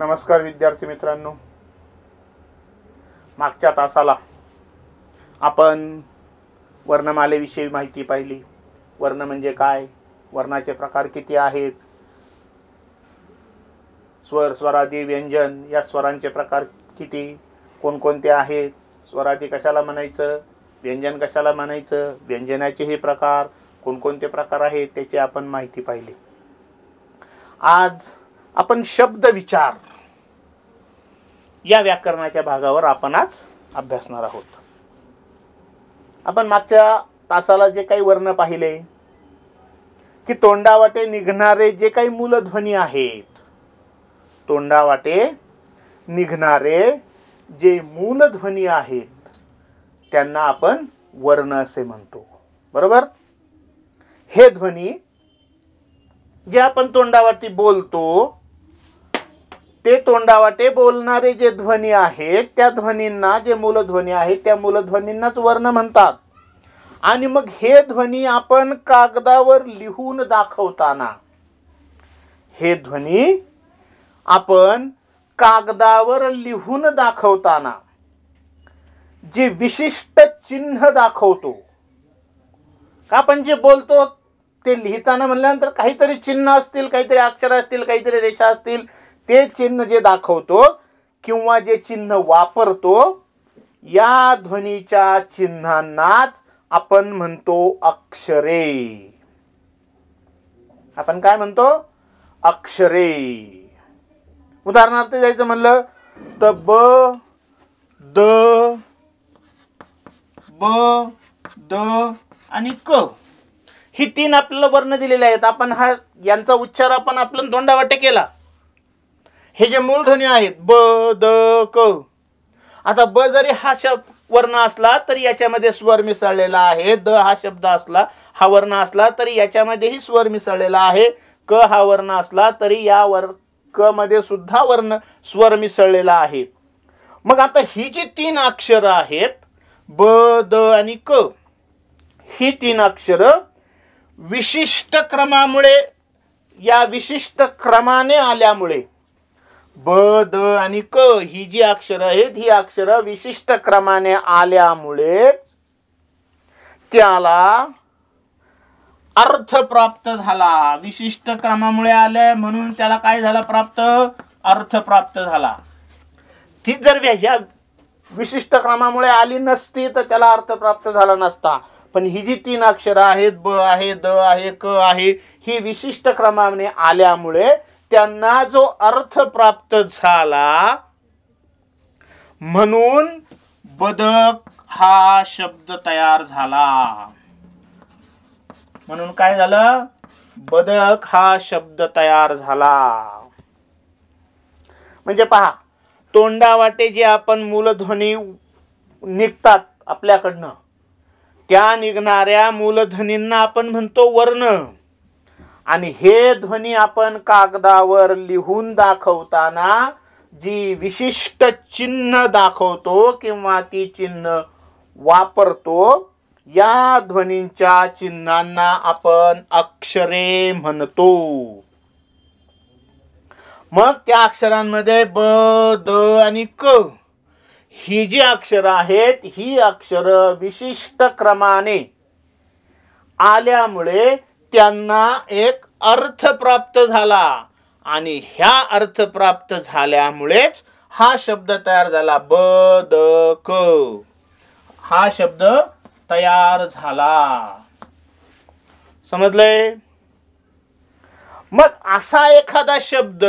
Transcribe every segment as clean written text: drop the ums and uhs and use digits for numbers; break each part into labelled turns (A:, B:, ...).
A: नमस्कार विद्यार्थी मित्रांनो, मागच्या तासाला आपण वर्णमालेविषयी माहिती पाहिली. वर्ण म्हणजे काय, वर्णाचे प्रकार किती आहेत, स्वर, स्वरादी, व्यंजन या स्वरांचे प्रकार किती, कोणकोणते आहेत, स्वरादी कशाला म्हणायचं, व्यंजन कशाला म्हणायचं, व्यंजनाचे हे प्रकार कोणकोणते प्रकार आहेत त्याची आपण माहिती पाहिली. आज आपण शब्द विचार या व्याकरणाच्या भागावर आपण आज अभ्यासणार आहोत. आपण मागच्या तासाला जे काही वर्ण पाहिले की तोंडावाटे निघणारे जे काही मूलध्वनी आहेत, तोंडावाटे निघणारे जे मूलध्वनी आहेत त्यांना आपण वर्ण असे म्हणतो. बरोबर. हे ध्वनी जे आपण तोंडावाटी बोलतो ते तोंडावाटे बोलणारे जे ध्वनी आहेत त्या ध्वनींना, जे मूलध्वनी आहेत त्या मूलध्वनींनाच वर्ण म्हणतात. आणि मग हे ध्वनी आपण कागदावर लिहून दाखवताना, हे ध्वनी आपण कागदावर लिहून दाखवताना जे विशिष्ट चिन्ह दाखवतो, आपण जे बोलतो ते लिहिताना म्हणल्यानंतर काहीतरी चिन्ह असतील, काहीतरी अक्षर असतील, काहीतरी रेषा असतील, ते चिन्ह जे दाखवतो किंवा जे चिन्ह वापरतो या ध्वनीच्या चिन्हांनाच आपण म्हणतो अक्षरे. आपण काय म्हणतो? अक्षरे. उदाहरणार्थ द्यायचं म्हणलं तर ब, द, ब, द आणि क ही तीन आपल्याला वर्ण दिलेले आहेत. आपण यांचा उच्चार आपण आपल्या तोंडावाटे केला. हे जे मूलध्वनी आहेत ब, द, क. आता ब जरी हा वर्ण असला तरी याच्यामध्ये स्वर मिसळलेला आहे. द हा शब्द असला, हा वर्ण असला तरी याच्यामध्येही स्वर मिसळलेला आहे. क हा वर्ण असला तरी या क मध्ये सुद्धा स्वर मिसळलेला आहे. मग आता ही जी तीन अक्षर आहेत ब, द आणि क, ही तीन अक्षर विशिष्ट क्रमामुळे, या विशिष्ट क्रमाने आल्यामुळे, ब, द आणि क ही जी अक्षर आहेत ही अक्षर विशिष्ट क्रमाने आल्यामुळे त्याला अर्थ प्राप्त झाला. विशिष्ट क्रमामुळे आले म्हणून त्याला काय झाला प्राप्त? अर्थ प्राप्त झाला. ती जर या विशिष्ट क्रमामुळे आली नसती तर त्याला अर्थ प्राप्त झाला नसता. पण ही जी तीन अक्षर आहेत ब आहे, द आहे, क आहे, ही विशिष्ट क्रमाने आल्यामुळे त्यांना जो अर्थ प्राप्त झाला म्हणून बदक हा शब्द तयार झाला. म्हणून काय झालं? बदक हा शब्द तयार झाला. म्हणजे पहा, तोंडावाटे जे आपण मूलध्वनी निघतात आपल्याकडनं त्या निघणाऱ्या मूलध्वनींना आपण म्हणतो वर्ण. आणि हे ध्वनी आपण कागदावर लिहून दाखवताना जी विशिष्ट चिन्ह दाखवतो किंवा ती चिन्ह वापरतो या ध्वनींच्या चिन्हांना आपण अक्षरे म्हणतो. मग त्या अक्षरांमध्ये ब, द आणि क ही जी अक्षरं आहेत ही अक्षरं विशिष्ट क्रमाने आल्यामुळे त्यांना एक अर्थ प्राप्त झाला. आणि ह्या अर्थ प्राप्त झाल्यामुळेच हा शब्द तयार झाला. ब, द, क हा शब्द तयार झाला. समजलंय? मग असा एखादा शब्द,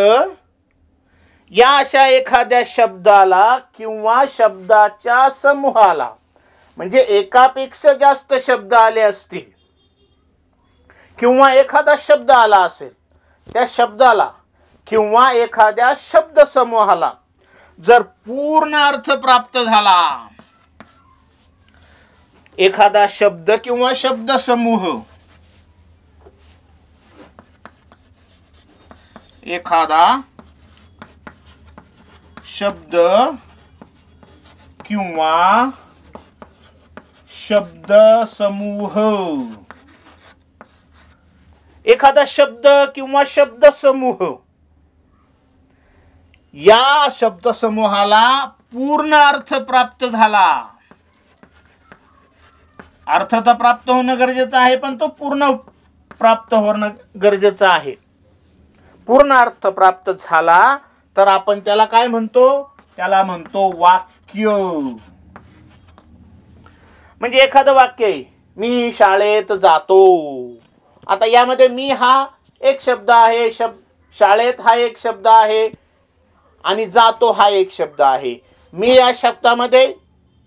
A: या अशा एखाद्या शब्दाला किंवा शब्दाच्या समूहाला, म्हणजे एकापेक्षा जास्त शब्द आले असतील किंवा एखादा शब्द आला असेल, त्या शब्दाला किंवा एखाद्या शब्द समूहाला जर पूर्ण अर्थ प्राप्त झाला, एखादा शब्द किंवा शब्द समूह, एखादा शब्द किंवा शब्द समूह, एखादा शब्द किंवा शब्द समूह या शब्दसमूहाला पूर्ण अर्थ प्राप्त झाला. अर्थ तर प्राप्त होणं गरजेचं आहे, पण तो पूर्ण प्राप्त होणं गरजेचं आहे. पूर्ण अर्थ प्राप्त झाला तर आपण त्याला काय म्हणतो? त्याला म्हणतो वाक्य. म्हणजे एखादं वाक्य आहे, मी शाळेत जातो. आता यामध्ये मी हा एक शब्द आहे, शाळेत हा एक शब्द आहे आणि जातो हा एक शब्द आहे. मी या शब्दामध्ये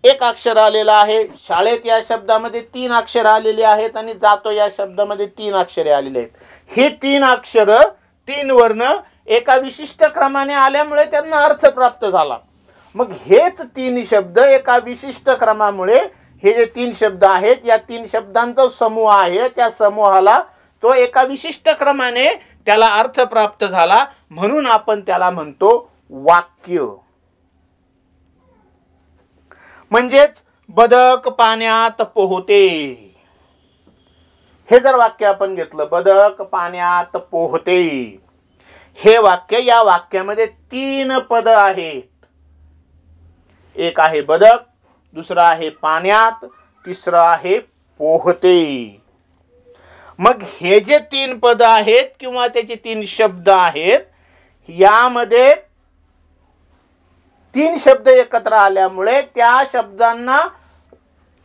A: एक अक्षर आलेलं आहे, शाळेत या शब्दामध्ये 3 अक्षर आलेली आहेत आणि जातो या शब्दामध्ये 3 अक्षरे आलेली आहेत. हे 3 अक्षर 3 वर्ण एका विशिष्ट क्रमाने आल्यामुळे त्यांना अर्थ प्राप्त झाला. मग हेच 3 शब्द एका विशिष्ट क्रमामुळे, हे जे 3 शब्द आहेत या 3 शब्दांचा समूह आहे, त्या समूहाला तो एका विशिष्ट क्रमाने त्याला अर्थ प्राप्त झाला, म्हणून आपण त्याला म्हणतो वाक्य. म्हणजेच बदक पाण्यात पोहते. हे जर वाक्य आपण घेतलं, बदक पाण्यात पोहते, हे वाक्य, या वाक्यामध्ये 3 पद आहेत. एक आहे बदक, दुसरं आहे पाण्यात, तिसरं आहे पोहते. मग हे जे 3 पद आहेत किंवा त्याचे 3 शब्द आहेत, यामध्ये 3 शब्द एकत्र आल्यामुळे त्या शब्दांना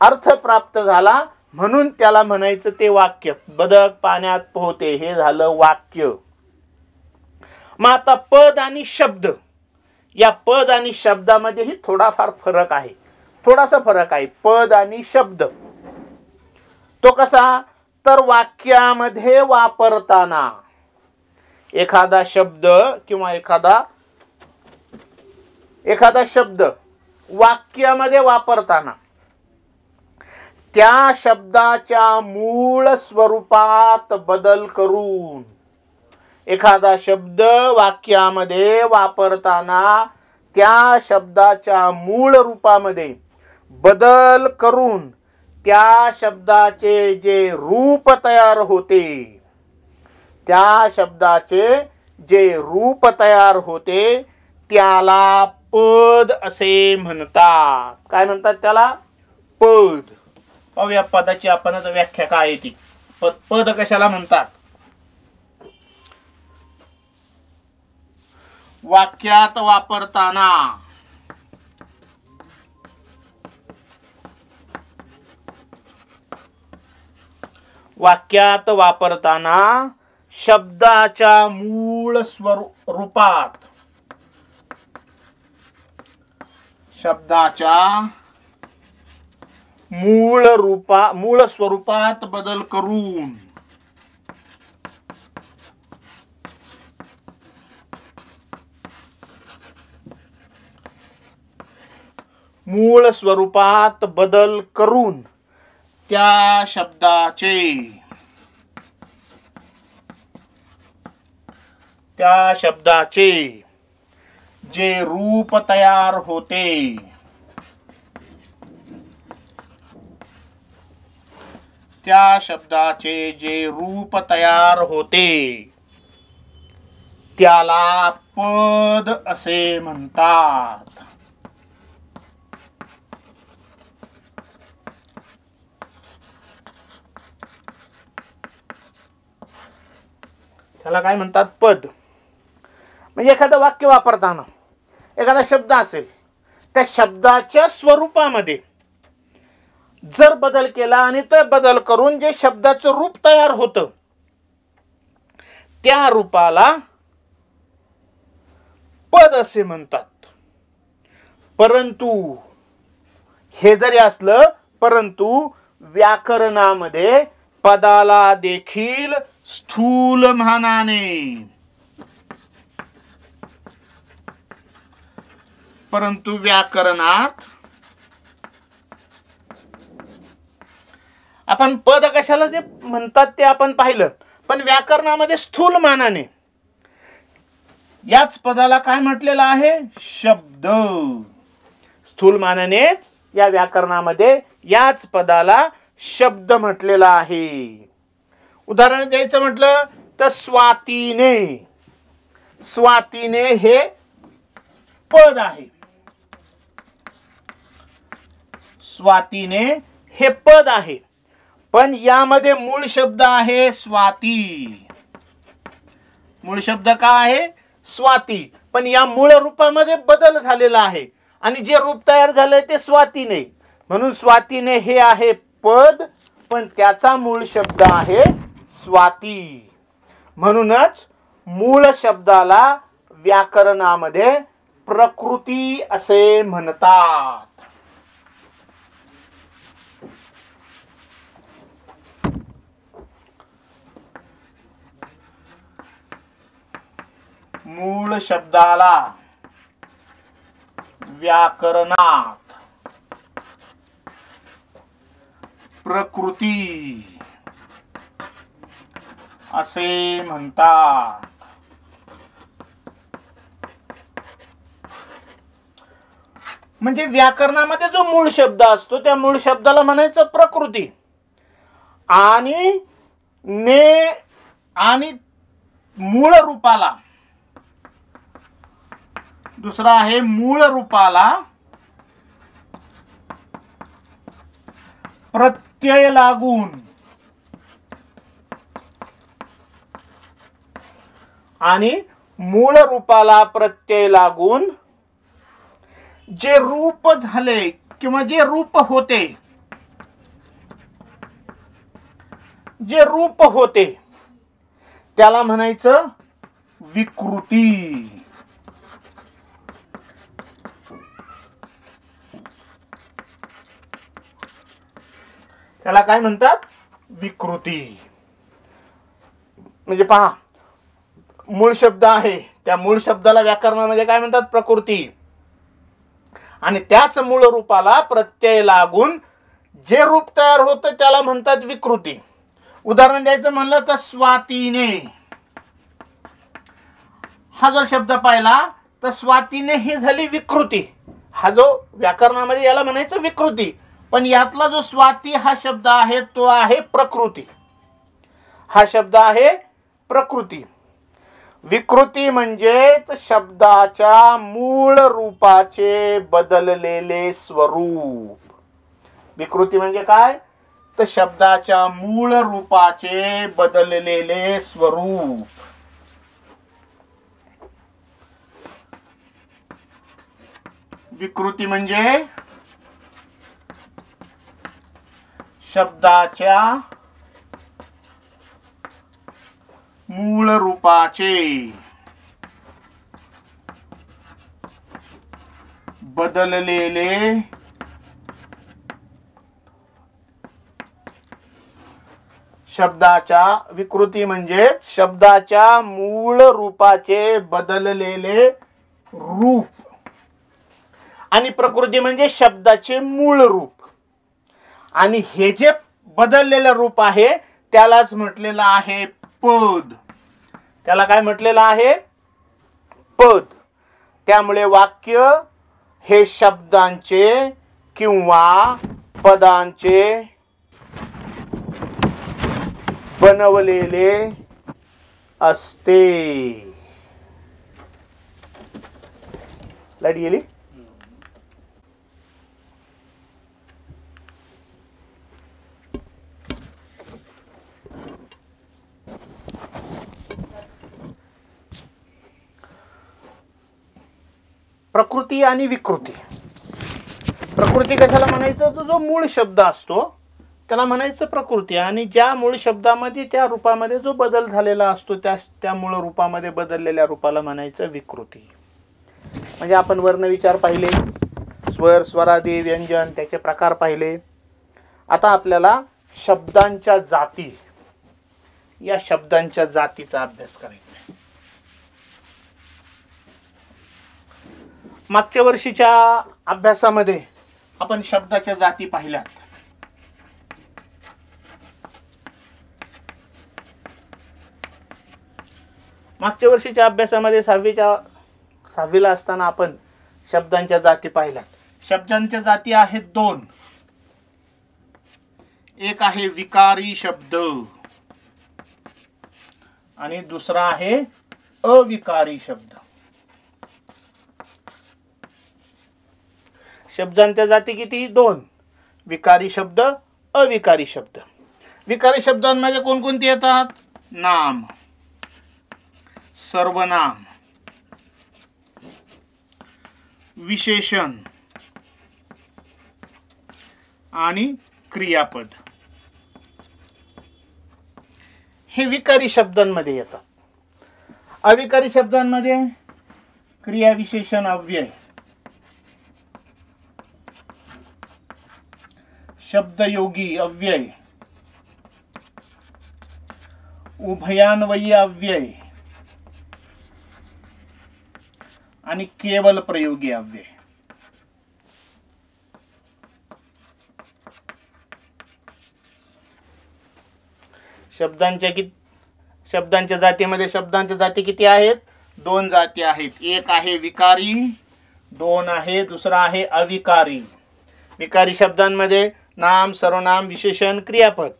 A: अर्थ प्राप्त झाला, म्हणून त्याला म्हणायचं ते वाक्य. बदक पाण्यात पोहते हे झालं वाक्य. मग आता पद आणि शब्द, या पद आणि शब्दामध्येही थोडाफार फरक आहे, थोडासा फरक आहे. पद आणि शब्द तो कसा? तर वाक्यामध्ये वापरताना एखादा शब्द किंवा एखादा शब्द वाक्यामध्ये वापरताना त्या शब्दाच्या मूळ स्वरूपात बदल करून, एखादा शब्द वाक्यामध्ये वापरताना त्या शब्दाच्या मूळ रूपामध्ये बदल करून त्या शब्दाचे जे रूप तयार होते, त्या शब्दाचे जे रूप तयार होते त्याला पद असे म्हणतात. काय म्हणतात त्याला? पद. पाहूया पदाची आपण आता व्याख्या काय आहे ती. पद कशाला म्हणतात? वाक्यात वापरताना शब्दाच्या मूळ स्वरूपात, शब्दाच्या मूळ स्वरूपात बदल करून त्या शब्दाचे जे रूप तयार होते, त्या शब्दाचे जे रूप तयार होते त्याला पद असे म्हणतात. त्याला काय म्हणतात? पद. म्हणजे एखादं वाक्य वापरताना एखादा शब्द असेल, त्या शब्दाच्या स्वरूपामध्ये जर बदल केला आणि तो बदल करून जे शब्दाचं रूप तयार होतं त्या रूपाला पद असे म्हणतात. परंतु हे जरी असलं, परंतु व्याकरणामध्ये पदाला देखील स्थूल मानाने, परंतु व्याकरणात आपण पद कशाला ते म्हणतात ते आपण पाहिलं, पण व्याकरणामध्ये स्थूल मानाने याच पदाला काय म्हटलेलं आहे? शब्द. स्थूल मानानेच या व्याकरणामध्ये याच पदाला शब्द म्हटलेला आहे. उदाहरण द्यायचं म्हटलं तर स्वातीने. स्वातीने हे पद आहे. स्वातीने हे पद आहे, पण यामध्ये मूळ शब्द आहे स्वाती. मूळ शब्द काय आहे? स्वाती. पण या मूळ रूपामध्ये बदल झालेला आहे आणि जे रूप तयार झालंय ते स्वातीने, म्हणून स्वातीने हे आहे पद, पण त्याचा मूळ शब्द आहे स्वाती. म्हणूनच मूळ शब्दाला व्याकरणामध्ये प्रकृती असे म्हणतात. मूळ शब्दाला व्याकरणात प्रकृती असे म्हणतात. म्हणजे व्याकरणामध्ये जो मूळ शब्द असतो त्या मूळ शब्दाला म्हणायचं प्रकृती, आणि मूळ रूपाला, दुसरा आहे मूळ रूपाला प्रत्यय लागून, आणि मूळ रूपाला प्रत्यय लागून जे रूप झाले किंवा जे रूप होते त्याला म्हणायचं विकृती. त्याला काय म्हणतात? विकृती. म्हणजे पहा, मूळ शब्द आहे, त्या मूळ शब्दाला व्याकरणामध्ये काय म्हणतात? प्रकृती. आणि त्याच मूळ रूपाला प्रत्यय लागून जे रूप तयार होतं त्याला म्हणतात विकृती. उदाहरण द्यायचं म्हणलं तर स्वातीने हा जर शब्द पाहिला तर स्वातीने ही झाली विकृती. हा जो व्याकरणामध्ये याला म्हणायचं विकृती, पण यातला जो स्वाती हा शब्द आहे तो आहे प्रकृती. हा शब्द आहे प्रकृती. विकृती म्हणजेच शब्दाच्या मूळ रूपाचे बदललेले स्वरूप. विकृती म्हणजे काय? तर शब्दाच्या मूळ रूपाचे बदललेले स्वरूप. विकृती म्हणजे शब्दाच्या मूळ रूपाचे बदललेले शब्दाच्या विकृती म्हणजे शब्दाच्या मूळ रूपाचे बदललेले रूप, आणि प्रकृती म्हणजे शब्दाचे मूळ रूप. आणि हे जे बदललेलं रूप आहे त्यालाच म्हटलेलं आहे पद. त्याला काय म्हटलेलं आहे? पद. त्यामुळे वाक्य हे शब्दांचे किंवा पदांचे बनवलेले असते. लाईट गेली? प्रकृती आणि विकृती. प्रकृती कशाला म्हणायचं? जो मूळ शब्द असतो त्याला म्हणायचं प्रकृती, आणि ज्या मूळ शब्दामध्ये त्या रूपामध्ये जो बदल झालेला असतो त्या मूळ रूपामध्ये बदललेल्या रूपाला म्हणायचं विकृती. म्हणजे आपण वर्णविचार पाहिले, स्वर, स्वरादी, व्यंजन, त्याचे प्रकार पाहिले. आता आपल्याला शब्दांच्या जाती, या शब्दांच्या जातीचा अभ्यास करायचा आहे. मागच्या वर्षीच्या अभ्यासामध्ये आपण शब्दाच्या जाती पाहिल्यात. मागच्या वर्षीच्या अभ्यासामध्ये सहावीला असताना आपण शब्दांच्या जाती पाहिल्यात. शब्दांच्या जाती आहेत दोन. एक आहे विकारी शब्द आणि दुसरा आहे अविकारी शब्द. शब्दांच्या जाती किती? 2. विकारी शब्द, अविकारी शब्द. विकारी शब्दांमध्ये कोणकोणती येतात? नाम, सर्वनाम, विशेषण आणि क्रियापद. हे विकारी शब्दांमध्ये येतात. अविकारी शब्दांमध्ये क्रिया, विशेषण, अव्यय, शब्दयोगी अव्यय, उभयान्वयी अव्यय आणि केवल प्रयोगी अव्यय. शब्दांच्या जातीमध्ये शब्दांच्या जाती किती आहेत? 2 जाती आहेत. एक आहे विकारी, 2 आहे दुसरा आहे अविकारी. विकारी शब्दांमध्ये नाम, सर्वनाम, विशेषण, क्रियापद.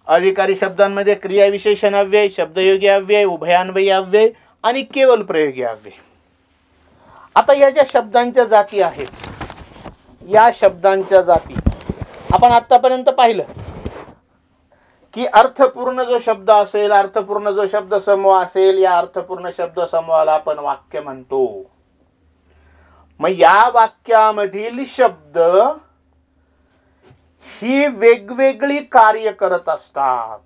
A: अविकारी शब्दांमध्ये क्रिया, विशेषण, अव्यय, शब्दयोगी अव्यय, उभयान्वयी अव्यय आणि केवल प्रयोगी अव्यय. आता या ज्या शब्दांच्या जाती आहेत, या शब्दांच्या जाती आपण आतापर्यंत पाहिलं की अर्थपूर्ण जो शब्द असेल, अर्थपूर्ण जो शब्द समूह असेल, या अर्थपूर्ण शब्द समूहाला आपण वाक्य म्हणतो. मग या वाक्यामधील शब्द ही वेगवेगळी कार्य करत असतात.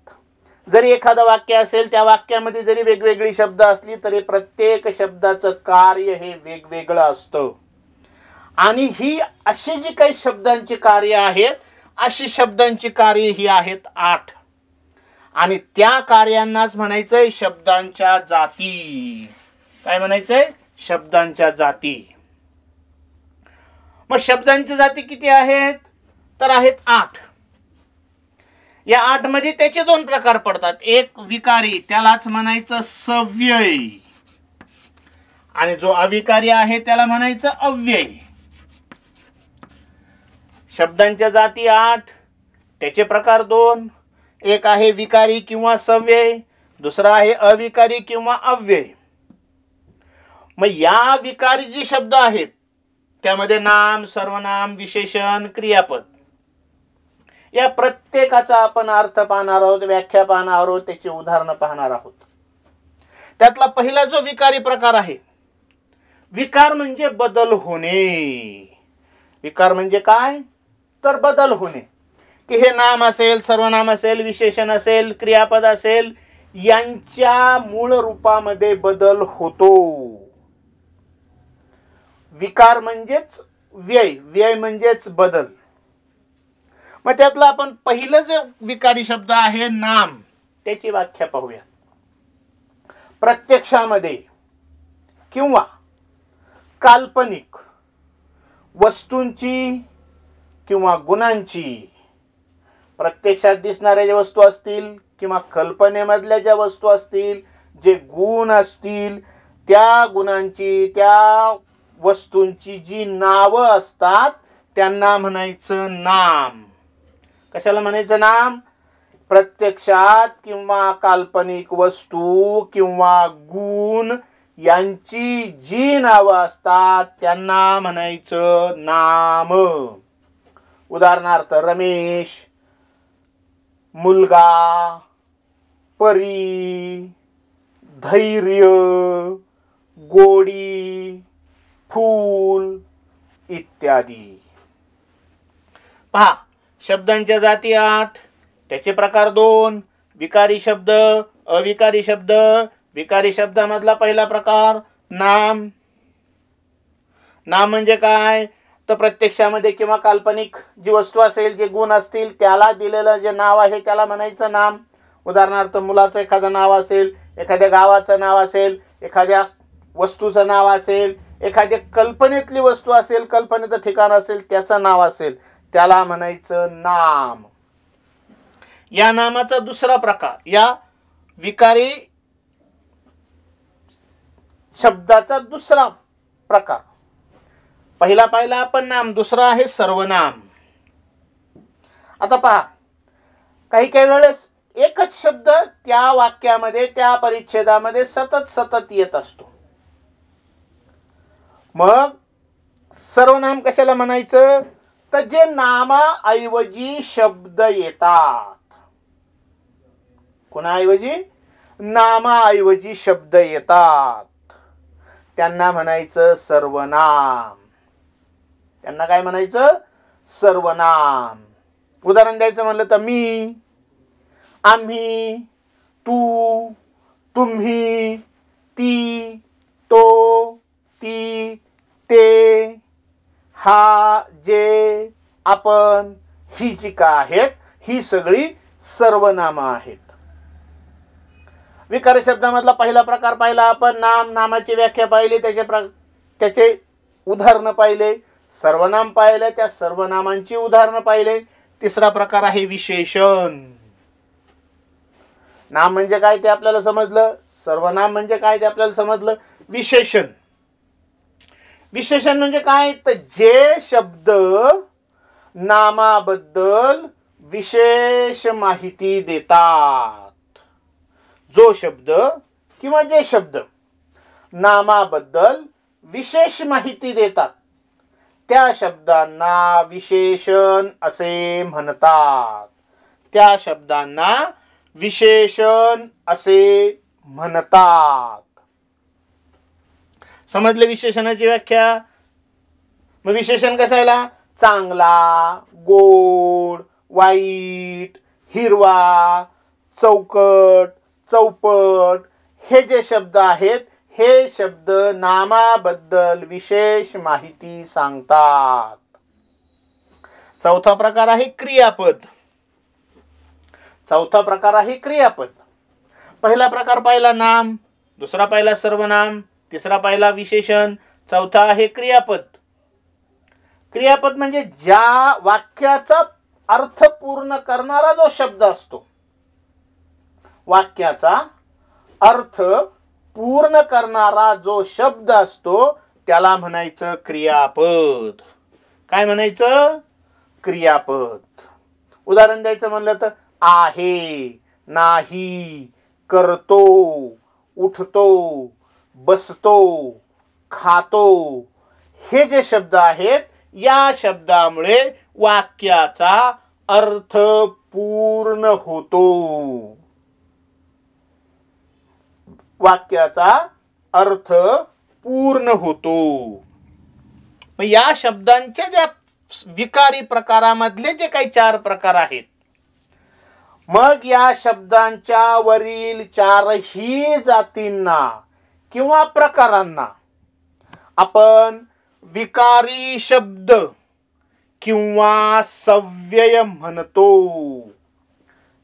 A: जरी एखादं वाक्य असेल, त्या वाक्यामध्ये जरी वेगवेगळी शब्द असली तरी प्रत्येक शब्दाचं कार्य हे वेगवेगळं असतं. आणि ही अशी जी काही शब्दांची कार्य आहेत, अशी शब्दांची कार्य ही आहेत 8. आणि त्या कार्यांनाच म्हणायचंय शब्दांच्या जाती. काय म्हणायचंय? शब्दांच्या जाती. मग शब्दांच्या जाती किती आहेत? तर आहेत 8. या 8 मध्ये त्याचे 2 प्रकार पडतात. एक विकारी, त्यालाच म्हणायचं सव्यय, आणि जो अविकारी आहे त्याला म्हणायचं अव्यय. शब्दांच्या जाती 8, त्याचे प्रकार 2. एक आहे विकारी किंवा सव्यय, दुसरा आहे अविकारी किंवा अव्यय. मग या विकारी जे शब्द आहेत त्यामध्ये नाम, सर्वनाम, विशेषण, क्रियापद, या प्रत्येकाचा आपण अर्थ पाहणार आहोत, व्याख्या पाहणार आहोत, त्याची उदाहरणं पाहणार आहोत. त्यातला पहिला जो विकारी प्रकार आहे, विकार म्हणजे बदल होणे. विकार म्हणजे काय? तर बदल होणे. की हे नाम असेल, सर्वनाम असेल, विशेषण असेल, क्रियापद असेल, यांच्या मूळ रूपामध्ये बदल होतो. विकार म्हणजेच व्यय, व्यय म्हणजेच बदल. मग त्यातला आपण पहिलं जे विकारी शब्द आहे नाम, त्याची व्याख्या पाहूया. प्रत्यक्षामध्ये किंवा काल्पनिक वस्तूंची किंवा गुणांची, प्रत्यक्षात दिसणाऱ्या ज्या वस्तू असतील किंवा कल्पनेमधल्या ज्या वस्तू असतील, जे गुण असतील, त्या गुणांची, त्या वस्तूंची जी नावं असतात त्यांना म्हणायचं नाम. कशाला म्हणायचं नाम? प्रत्यक्षात किंवा काल्पनिक वस्तू किंवा गुण यांची जी नावं असतात त्यांना म्हणायचं नाम. उदाहरणार्थ रमेश, मुलगा, परी, धैर्य, गोडी, फूल इत्यादी. पहा, शब्दांच्या जाती 8, त्याचे प्रकार 2. विकारी शब्द, अविकारी शब्द. विकारी शब्दामधला पहिला प्रकार नाम. नाम म्हणजे काय? तर प्रत्यक्षामध्ये किंवा काल्पनिक जी वस्तू असेल, जे गुण असतील, त्याला दिलेलं जे नाव आहे त्याला म्हणायचं नाम. उदाहरणार्थ मुलाचं एखादं नाव असेल, एखाद्या गावाचं नाव असेल, एखाद्या वस्तूचं नाव असेल, एखाद्या कल्पनेतली वस्तू असेल, कल्पनेचं ठिकाण असेल, त्याचं नाव असेल, त्याला म्हणायचं नाम. या नामाचा दुसरा प्रकार, या विकारी शब्दाचा दुसरा प्रकार, पहिला पाहिला आपण नाम, दुसरा आहे सर्वनाम. आता पहा, काही काही वेळेस एकच शब्द त्या वाक्यामध्ये, त्या परिच्छेदामध्ये सतत येत असतो. मग सर्वनाम कशाला म्हणायचं? तर जे नामाऐवजी शब्द येतात. कोणाऐवजी? नामाऐवजी शब्द येतात त्यांना म्हणायचं सर्वनाम. त्यांना काय म्हणायचं? सर्वनाम. उदाहरण द्यायचं म्हणलं तर मी, आम्ही, तू, तुम्ही, ती, तो, ती, ते, हा, जे, आपण, ही जी का आहेत ही सगळी सर्वनाम आहेत. विकार शब्दामधला पहिला प्रकार पाहिला आपण. नाम, नामाची व्याख्या पाहिली, त्याचे उदाहरण पाहिले. सर्वनाम पाहिले, त्या सर्वनामांची उदाहरणं पाहिले. तिसरा प्रकार आहे विशेषण. नाम म्हणजे काय ते आपल्याला समजलं. सर्वनाम म्हणजे काय ते आपल्याला समजलं. विशेषण. विशेषण म्हणजे काय? तर जे शब्द नामाबद्दल विशेष माहिती देतात. जो शब्द किंवा जे शब्द नामाबद्दल विशेष माहिती देतात त्या शब्दांना विशेषण असे म्हणतात. त्या शब्दांना विशेषण असे म्हणतात. समजले विशेषणाची व्याख्या? मग विशेषण कशाला? चांगला, गोड, वाईट, हिरवा, चौकट, चौपट हे जे शब्द आहेत हे शब्द नामाबद्दल विशेष माहिती सांगतात. चौथा प्रकार आहे क्रियापद. चौथा प्रकार आहे क्रियापद. पहिला प्रकार पाहिला नाम, दुसरा पाहिला सर्वनाम, तिसरा पाहिला विशेषण, चौथा आहे क्रियापद. क्रियापद म्हणजे ज्या वाक्याचा अर्थ पूर्ण करणारा जो शब्द असतो, वाक्याचा अर्थ पूर्ण करणारा जो शब्द असतो त्याला म्हणायचं क्रियापद. काय म्हणायचं? क्रियापद. उदाहरण द्यायचं म्हणलं तर आहे, नाही, करतो, उठतो, बसतो, खातो हे जे शब्द आहेत या शब्दामुळे वाक्याचा अर्थ पूर्ण होतो. वाक्याचा अर्थ पूर्ण होतो. मग या शब्दांच्या ज्या विकारी प्रकारामधले जे काही 4 प्रकार आहेत, मग या शब्दांच्या वरील 4ही जातींना किंवा प्रकारांना आपण विकारी शब्द किंवा सव्यय म्हणतो.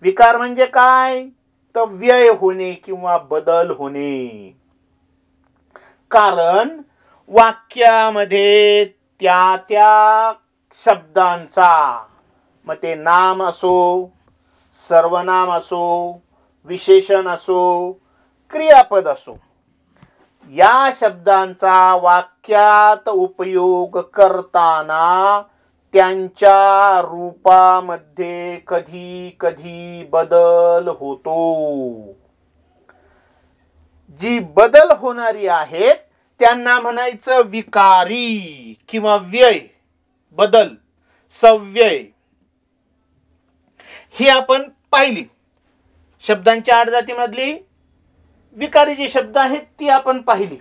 A: विकार म्हणजे काय? तर व्यय होणे किंवा बदल होणे. कारण वाक्यामध्ये त्या शब्दांचा, मग ते नाम असो, सर्वनाम असो, विशेषण असो, क्रियापद असो, या शब्दांचा वाक्यात उपयोग करताना त्यांच्या रूपामध्ये कधी कधी बदल होतो. जी बदल होणारी आहेत त्यांना म्हणायचं विकारी किंवा व्यय, बदल, सव्यय. ही आपण पाहिली. शब्दांच्या 8 जातीमधली विकारी जी शब्द आहेत ती आपण पाहिली.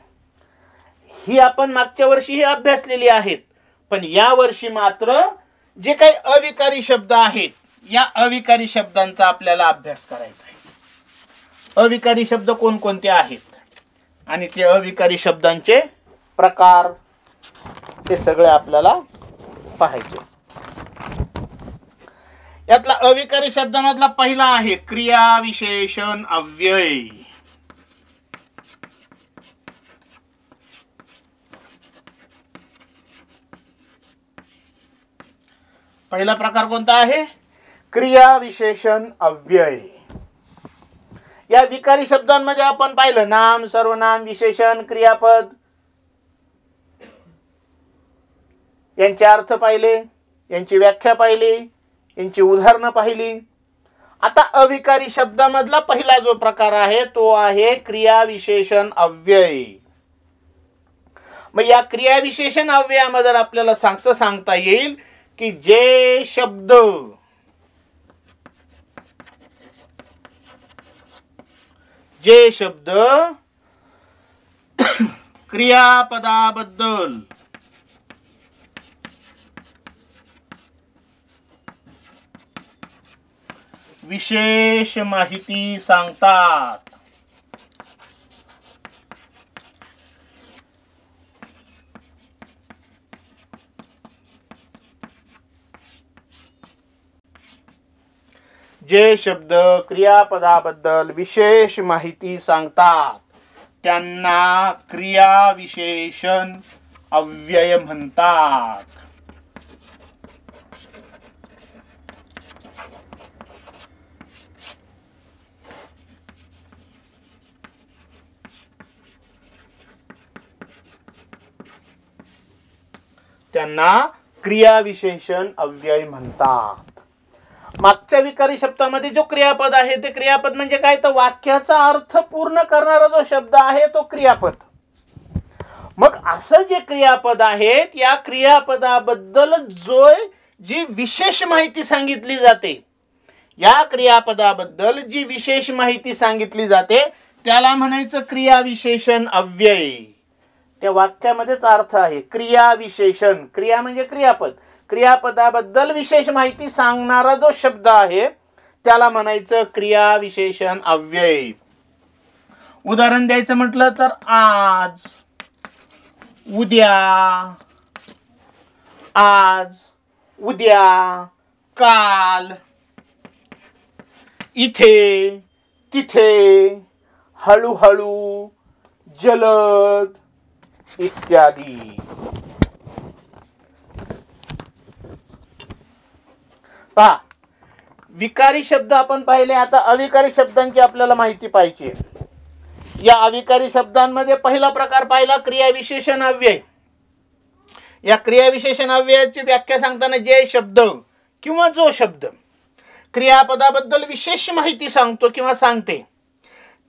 A: ही आपण मागच्या वर्षी अभ्यासलेली आहेत. पण या वर्षी मात्र जे काही अविकारी शब्द आहेत या अविकारी शब्दांचा आपल्याला अभ्यास करायचा आहे. अविकारी शब्द कोणकोणते आहेत आणि ते अविकारी शब्दांचे प्रकार ते सगळे आपल्याला पाहायचे. यातला अविकारी शब्दामधला पहिला आहे क्रिया विशेषण अव्यय. पहिला प्रकार कोणता आहे? क्रिया विशेषण अव्यय. या विकारी शब्दांमध्ये आपण पाहिलं नाम, सर्वनाम, विशेषण, क्रियापद यांचे अर्थ पाहिले, यांची व्याख्या पाहिली, यांची उदाहरणं पाहिली. आता अविकारी शब्दामधला पहिला जो प्रकार आहे तो आहे क्रिया विशेषण अव्यय. मग या क्रियाविशेषण अव्ययामध्ये आपल्याला सांगता येईल की जे शब्द क्रियापदाबद्दल विशेष माहिती सांगतात, जे शब्द क्रियापदाबद्दल विशेष माहिती सांगतात त्यांना क्रियाविशेषण अव्यय म्हणतात. त्यांना क्रियाविशेषण अव्यय म्हणतात. मागच्या विकारी शब्दामध्ये जो क्रियापद आहे ते क्रियापद म्हणजे काय, तर वाक्याचा अर्थ पूर्ण करणारा जो शब्द आहे तो क्रियापद. मग असं जे क्रियापद आहेत या क्रियापदाबद्दल जी विशेष माहिती सांगितली जाते, या क्रियापदाबद्दल जी विशेष माहिती सांगितली जाते त्याला म्हणायचं क्रियाविशेषण अव्यय. त्या वाक्यामध्येच अर्थ आहे क्रियाविशेषण. क्रिया म्हणजे क्रियापद, क्रियापदाबद्दल विशेष माहिती सांगणारा जो शब्द आहे त्याला म्हणायचं क्रियाविशेषण अव्यय. उदाहरण द्यायचं म्हटलं तर आज, उद्या, काल, इथे, तिथे, हळूहळू, जलद इत्यादी. पहा, विकारी शब्द आपण पाहिले. आता अविकारी शब्दांची आपल्याला माहिती पाहिजे. या अविकारी शब्दांमध्ये पहिला प्रकार पाहिला क्रियाविशेषण अव्यय. या क्रियाविशेषण अव्ययाची व्याख्या सांगताना जे शब्द किंवा जो शब्द क्रियापदाबद्दल विशेष माहिती सांगतो किंवा सांगते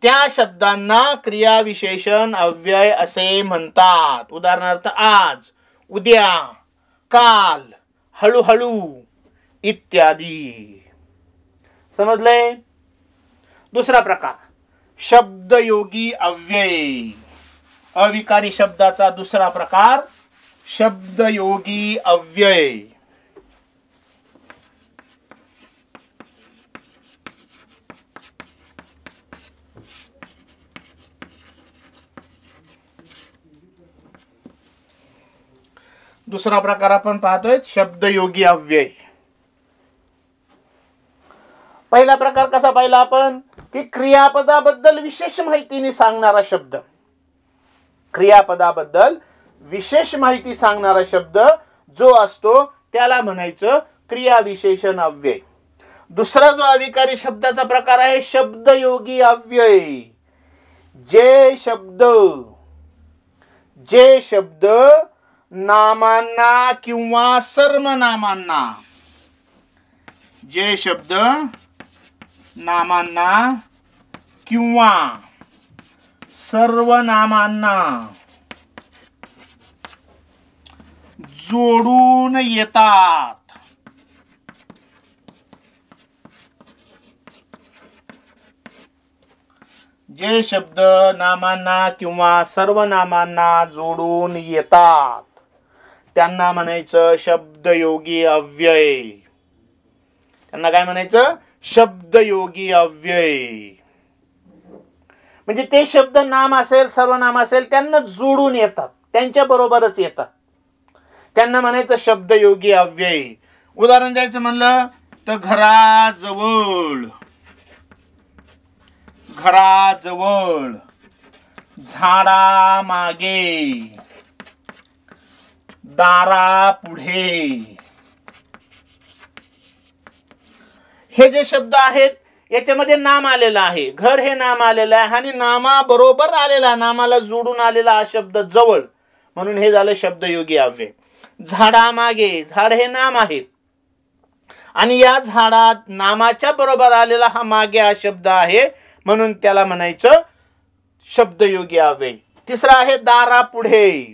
A: त्या शब्दांना क्रियाविशेषण अव्यय असे म्हणतात. उदाहरणार्थ आज, उद्या, काल, हळूहळू इत्यादी. समजले? दुसरा प्रकार शब्दयोगी अव्यय. अविकारी शब्दाचा दुसरा प्रकार शब्दयोगी अव्यय. दुसरा प्रकार आपण पाहतोय शब्दयोगी अव्यय. पहिला प्रकार कसा पाहिला आपण की क्रियापदाबद्दल विशेष माहितीने सांगणारा शब्द. क्रियापदाबद्दल विशेष माहिती सांगणारा शब्द जो असतो त्याला म्हणायचं क्रियाविशेषण अव्यय. दुसरा जो अविकारी शब्दाचा प्रकार आहे शब्दयोगी अव्यय. जे शब्द नामांना किंवा सर्वनामांना, जे शब्द नामांना किंवा सर्वनामांना जोडून येतात, जे शब्द नामांना किंवा सर्वनामांना जोडून येतात त्यांना म्हणायचं शब्दयोगी अव्यय. त्यांना काय म्हणायचं? शब्दयोगी अव्यय. म्हणजे ते शब्द नाम असेल सर्वनाम असेल त्यांना जोडून येतात, त्यांच्या बरोबरच येतात, त्यांना म्हणायचं शब्दयोगी अव्यय. उदाहरण द्यायचं म्हणलं तर घराजवळ, झाडामागे, दारापुढे हे जे शब्द आहेत याच्यामध्ये नाम आलेलं आहे. घर हे नाम आलेलं आहे आणि नामाबरोबर आलेला, नामाला जोडून आलेला हा शब्द जवळ, म्हणून हे झालं शब्दयोगी अव्यय. झाडामागे, झाड हे नाम आहे आणि या झाडात नामाच्या बरोबर आलेला हा मागे हा शब्द आहे म्हणून त्याला म्हणायचं शब्दयोगी अव्यय. तिसरा आहे दारापुढे.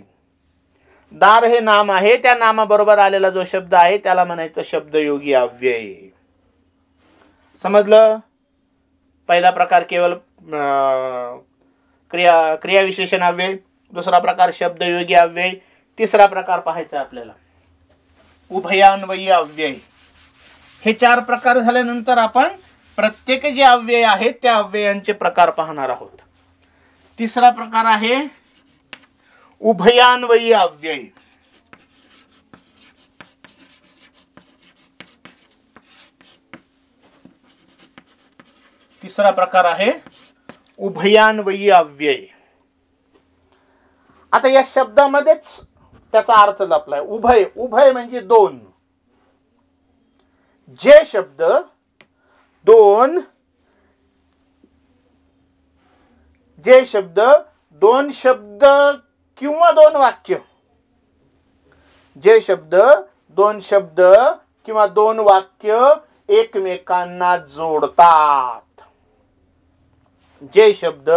A: दार हे नाम आहे, त्या नामाबरोबर आलेला जो शब्द आहे त्याला म्हणायचं शब्दयोगी अव्यय. समजलं? पहिला प्रकार केवळ क्रियाविशेषण अव्यय, दुसरा प्रकार शब्दयोगी अव्यय, तिसरा प्रकार पाहायचा आपल्याला उभयान्वयी अव्यय. हे 4 प्रकार झाल्यानंतर आपण प्रत्येक जे अव्यय आहेत त्या अव्ययांचे प्रकार पाहणार आहोत. तिसरा प्रकार आहे उभयान्वयी अव्यय. तिसरा प्रकार आहे उभयान्वयी अव्यय. आता या शब्दामध्येच त्याचा अर्थ लपलाय. उभय, उभय म्हणजे दोन. जे शब्द दोन शब्द किंवा दोन वाक्य, जे शब्द दोन शब्द किंवा दोन वाक्य एकमेकांना जोडतात. जे शब्द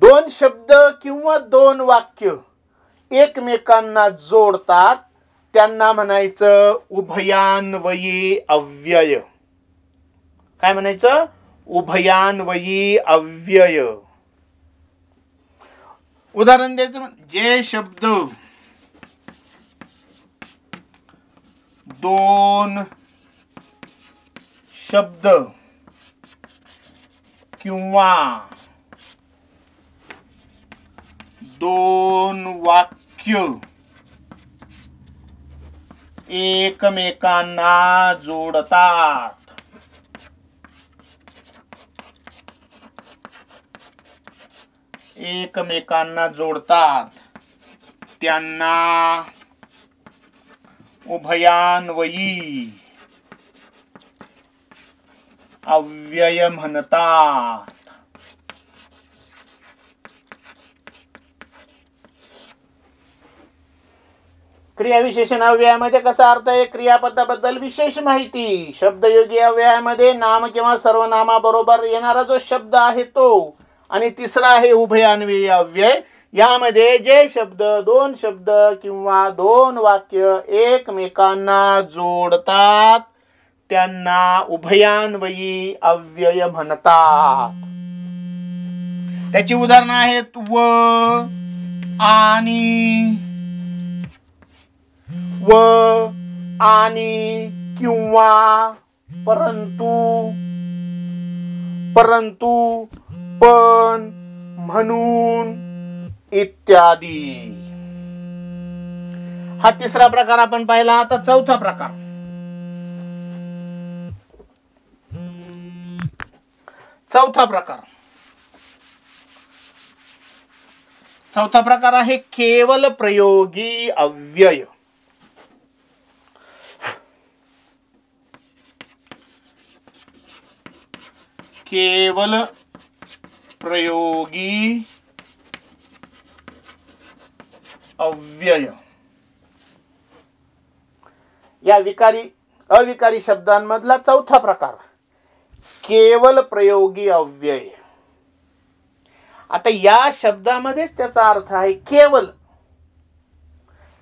A: दोन शब्द किंवा दोन वाक्य एकमेकांना जोडतात त्यांना म्हणायचं उभयान्वयी अव्यय. काय म्हणायचं? उभयान्वयी अव्यय. उदाहरण द्यायचं, जे शब्द दोन शब्द किंवा दोन वाक्य एकमेकांना जोडतात. एकमेकांना जोडतात त्यांना उभयान्वयी अव्यय म्हणतात. क्रियाविशेषण अव्ययामध्ये कसा अर्थ आहे? क्रियापदाबद्दल विशेष माहिती. शब्दयोगी अव्ययामध्ये नाम किंवा सर्वनामाबरोबर येणारा जो शब्द आहे तो. आणि तिसरा आहे उभयान्वयी अव्यय. यामध्ये जे शब्द दोन शब्द किंवा दोन वाक्य एकमेकांना जोडतात त्यांना उभयान्वयी अव्यय म्हणतात. त्याची उदाहरणं आहेत व आणि किंवा परंतु पण म्हणून इत्यादी. हा तिसरा प्रकार आपण पाहिला. आता चौथा प्रकार आहे केवल प्रयोगी अव्यय. केवल प्रयोगी अव्यय. या अविकारी शब्दांमधला चौथा प्रकार केवल प्रयोगी अव्यय. आता या शब्दामध्येच त्याचा अर्थ आहे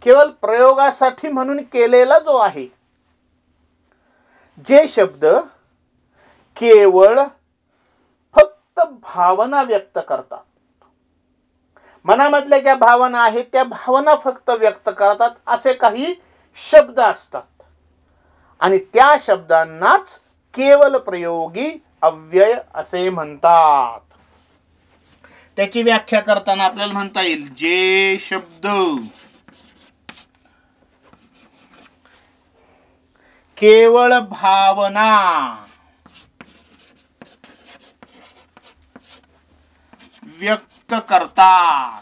A: केवल प्रयोगासाठी म्हणून केलेला जो आहे. जे शब्द केवळ फक्त भावना व्यक्त करतात, मनामधल्या ज्या भावना आहेत त्या भावना फक्त व्यक्त करतात असे काही शब्द असतात आणि त्या शब्दांनाच केवल प्रयोगी अव्यय असे म्हणतात. त्याची व्याख्या करताना आपल्याला म्हणता येईल जे शब्द केवळ भावना व्यक्त करतात,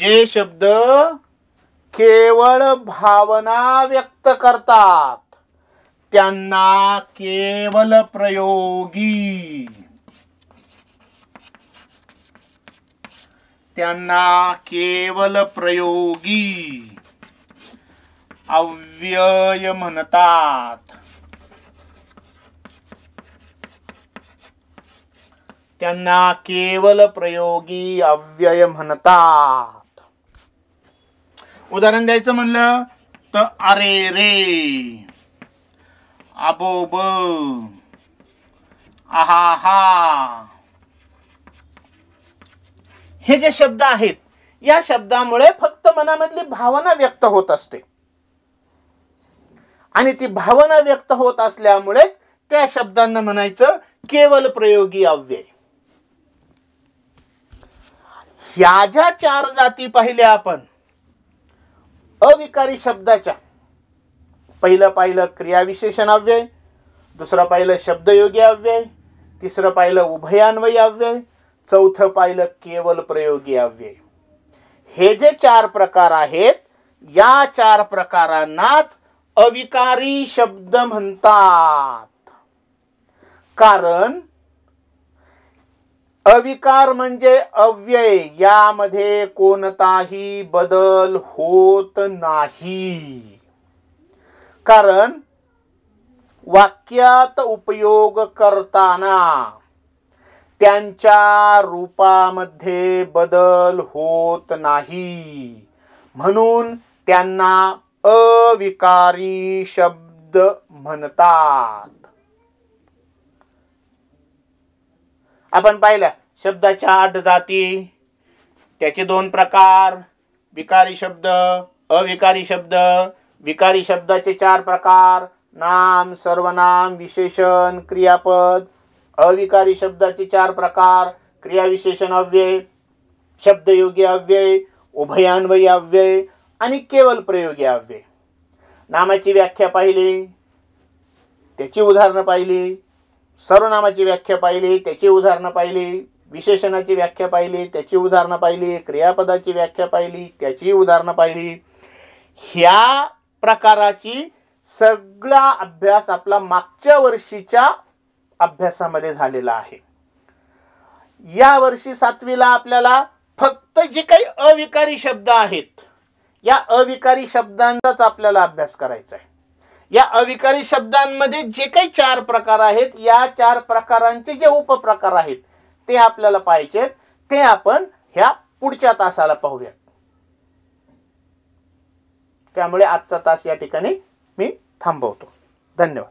A: जे शब्द केवळ भावना व्यक्त करतात त्यांना केवल प्रयोगी अव्यय म्हणतात. त्यांना केवल प्रयोगी अव्यय म्हणतात. उदाहरण द्यायचं म्हणलं तर अरे रे, आबोब, आहा हा, हे जे शब्द आहेत या शब्दामुळे फक्त मनामधली भावना व्यक्त होत असते आणि ती भावना व्यक्त होत असल्यामुळेच त्या शब्दांना म्हणायचं केवल प्रयोगी अव्यय. ह्या ज्या 4 जाती पाहिल्या आपण अविकारी शब्दाच्या, पहिलं पाहिलं क्रियाविशेषण अव्यय, दुसरं पाहिलं शब्दयोगी अव्यय, तिसरं पाहिलं उभयान्वयी अव्यय, चौथं पाहिलं केवल प्रयोगी अव्यय. हे जे 4 प्रकार आहेत या 4 प्रकारांनाच अविकारी शब्द म्हणतात. कारण अविकार म्हणजे अव्यय, यामध्ये कोणताही बदल होत नाही. कारण वाक्यात उपयोग करताना त्यांच्या रूपामध्ये बदल होत नाही, म्हणून त्यांना अविकारी शब्द म्हणतात. आपण पाहिलं शब्दाच्या 8 जाती, त्याचे 2 प्रकार, विकारी शब्द, अविकारी शब्द. विकारी शब्दाचे 4 प्रकार, नाम, सर्वनाम, विशेषण, क्रियापद. अविकारी शब्दाचे 4 प्रकार, क्रियाविशेषण अव्यय, शब्दयोगी अव्यय, उभयान्वयी अव्यय आणि केवल प्रयोगी अव्यय. नामाची व्याख्या पाहिली, त्याची उदाहरणं पाहिली, सर्वनामाची व्याख्या पाहिली, त्याची उदाहरणं पाहिली, विशेषणाची व्याख्या पाहिली, त्याची उदाहरणं पाहिली, क्रियापदाची व्याख्या पाहिली, त्याची उदाहरणं पाहिली. ह्या प्रकाराची सगळा अभ्यास आपला मागच्या वर्षीच्या अभ्यासामध्ये झालेला आहे. या वर्षी 7वीला आपल्याला फक्त जे काही अविकारी शब्द आहेत या अविकारी शब्दांचाच आपल्याला अभ्यास करायचा आहे. या अविकारी शब्दांमध्ये जे काही 4 प्रकार आहेत या 4 प्रकारांचे जे उपप्रकार आहेत ते आपल्याला पाहिजेत. ते आपण ह्या पुढच्या तासाला पाहूया. त्यामुळे आजचा तास या ठिकाणी मी थांबवतो. धन्यवाद.